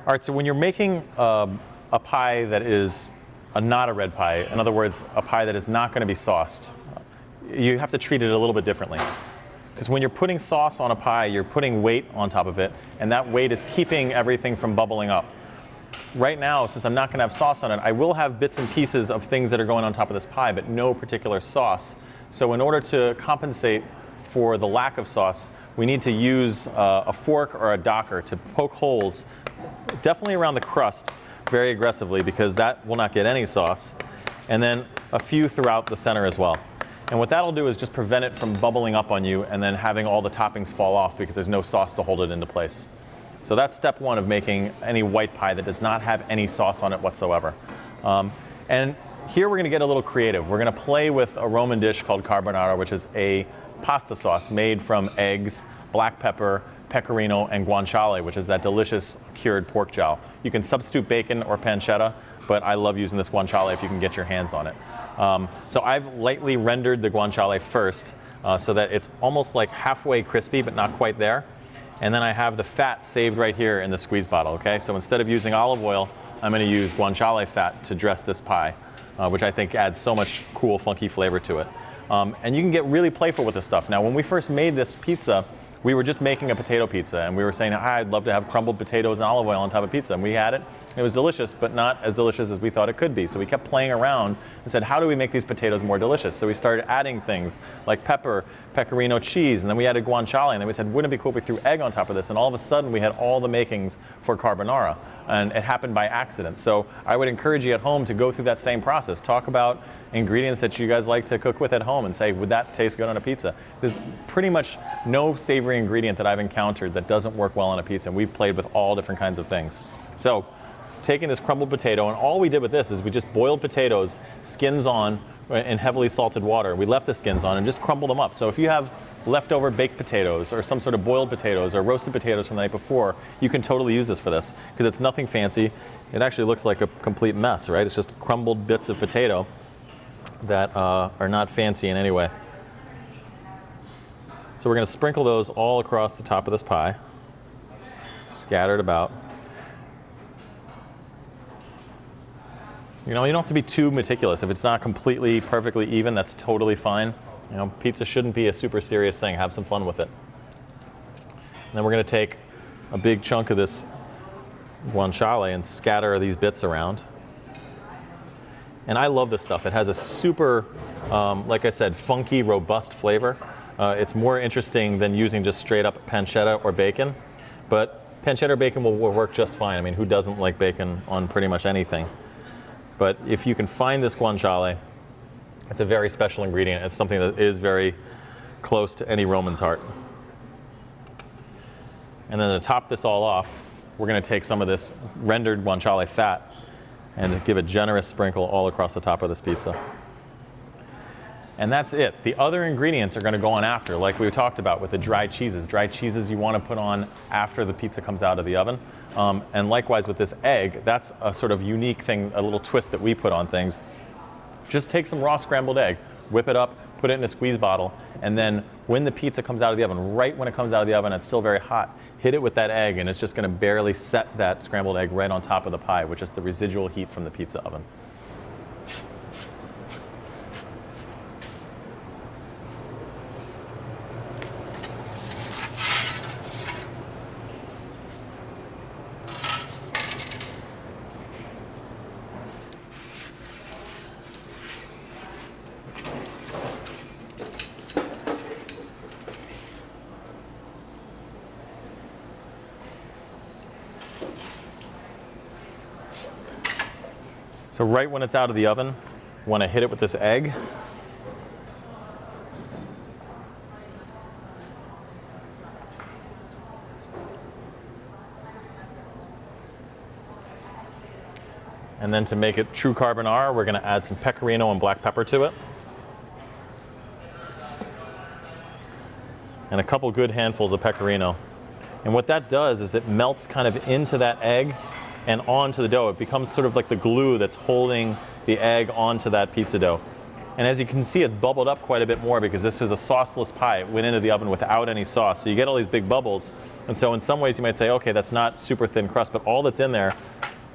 All right, so when you're making a pie that is not a red pie, in other words, a pie that is not going to be sauced, you have to treat it a little bit differently. Because when you're putting sauce on a pie, you're putting weight on top of it, and that weight is keeping everything from bubbling up. Right now, since I'm not going to have sauce on it, I will have bits and pieces of things that are going on top of this pie, but no particular sauce. So in order to compensate for the lack of sauce, we need to use a fork or a docker to poke holes, definitely around the crust, very aggressively, because that will not get any sauce, and then a few throughout the center as well. And what that'll do is just prevent it from bubbling up on you and then having all the toppings fall off because there's no sauce to hold it into place. So that's step one of making any white pie that does not have any sauce on it whatsoever. And here we're going to get a little creative. We're going to play with a Roman dish called carbonara, which is a pasta sauce made from eggs, black pepper, pecorino, and guanciale, which is that delicious cured pork jowl. You can substitute bacon or pancetta, but I love using this guanciale if you can get your hands on it. So I've lightly rendered the guanciale first so that it's almost like halfway crispy, but not quite there. And then I have the fat saved right here in the squeeze bottle, okay? So instead of using olive oil, I'm gonna use guanciale fat to dress this pie, which I think adds so much cool, funky flavor to it. And you can get really playful with this stuff. Now, when we first made this pizza, we were just making a potato pizza, and we were saying, I'd love to have crumbled potatoes and olive oil on top of pizza. And we had it. It was delicious, but not as delicious as we thought it could be. So we kept playing around and said, how do we make these potatoes more delicious? So we started adding things like pepper, pecorino cheese, and then we added guanciale, and then we said, wouldn't it be cool if we threw egg on top of this? And all of a sudden, we had all the makings for carbonara. And it happened by accident. So I would encourage you at home to go through that same process. Talk about ingredients that you guys like to cook with at home and say, would that taste good on a pizza? There's pretty much no savory ingredient that I've encountered that doesn't work well on a pizza, and we've played with all different kinds of things. So taking this crumbled potato, and all we did with this is we just boiled potatoes, skins on, in heavily salted water. We left the skins on and just crumbled them up. So if you have leftover baked potatoes or some sort of boiled potatoes or roasted potatoes from the night before, you can totally use this for this because it's nothing fancy. It actually looks like a complete mess, right? It's just crumbled bits of potato that are not fancy in any way. So we're going to sprinkle those all across the top of this pie, scattered about. You know, you don't have to be too meticulous. If it's not completely perfectly even, that's totally fine. You know, pizza shouldn't be a super serious thing. Have some fun with it. And then we're going to take a big chunk of this guanciale and scatter these bits around. And I love this stuff. It has a super, like I said, funky, robust flavor. It's more interesting than using just straight up pancetta or bacon. But pancetta or bacon will work just fine. I mean, who doesn't like bacon on pretty much anything? But if you can find this guanciale, it's a very special ingredient. It's something that is very close to any Roman's heart. And then to top this all off, we're going to take some of this rendered guanciale fat and give a generous sprinkle all across the top of this pizza. And that's it. The other ingredients are going to go on after, like we talked about with the dry cheeses. Dry cheeses you want to put on after the pizza comes out of the oven. And likewise with this egg, that's a sort of unique thing, a little twist that we put on things. Just take some raw scrambled egg, whip it up, put it in a squeeze bottle, and then when the pizza comes out of the oven, right when it comes out of the oven, it's still very hot, hit it with that egg, and it's just going to barely set that scrambled egg right on top of the pie, which is the residual heat from the pizza oven. So right when it's out of the oven, you want to hit it with this egg. And then to make it true carbonara, we're going to add some pecorino and black pepper to it. And a couple good handfuls of pecorino. And what that does is it melts kind of into that egg and onto the dough. It becomes sort of like the glue that's holding the egg onto that pizza dough. And as you can see, it's bubbled up quite a bit more because this was a sauceless pie. It went into the oven without any sauce. So you get all these big bubbles. And so in some ways you might say, okay, that's not super thin crust, but all that's in there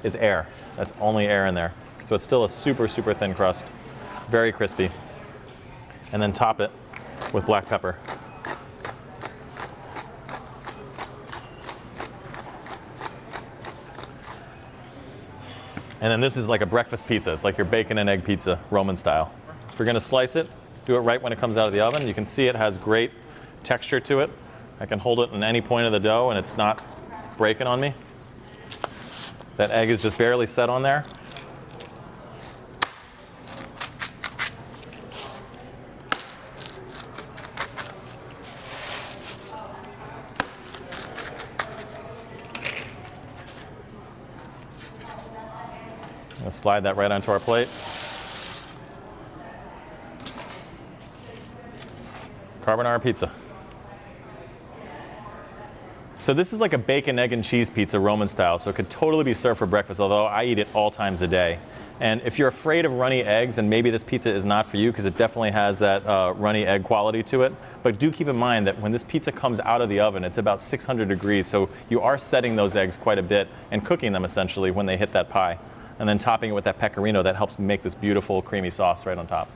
is air. That's only air in there. So it's still a super, super thin crust. Very crispy. And then top it with black pepper. And then this is like a breakfast pizza. It's like your bacon and egg pizza, Roman style. If you're gonna slice it, do it right when it comes out of the oven. You can see it has great texture to it. I can hold it in any point of the dough and it's not breaking on me. That egg is just barely set on there. Let's slide that right onto our plate. Carbonara pizza. So this is like a bacon, egg, and cheese pizza, Roman style, so it could totally be served for breakfast, although I eat it all times a day. And if you're afraid of runny eggs, and maybe this pizza is not for you because it definitely has that runny egg quality to it, but do keep in mind that when this pizza comes out of the oven, it's about 600 degrees, so you are setting those eggs quite a bit and cooking them essentially when they hit that pie. And then topping it with that pecorino that helps make this beautiful creamy sauce right on top.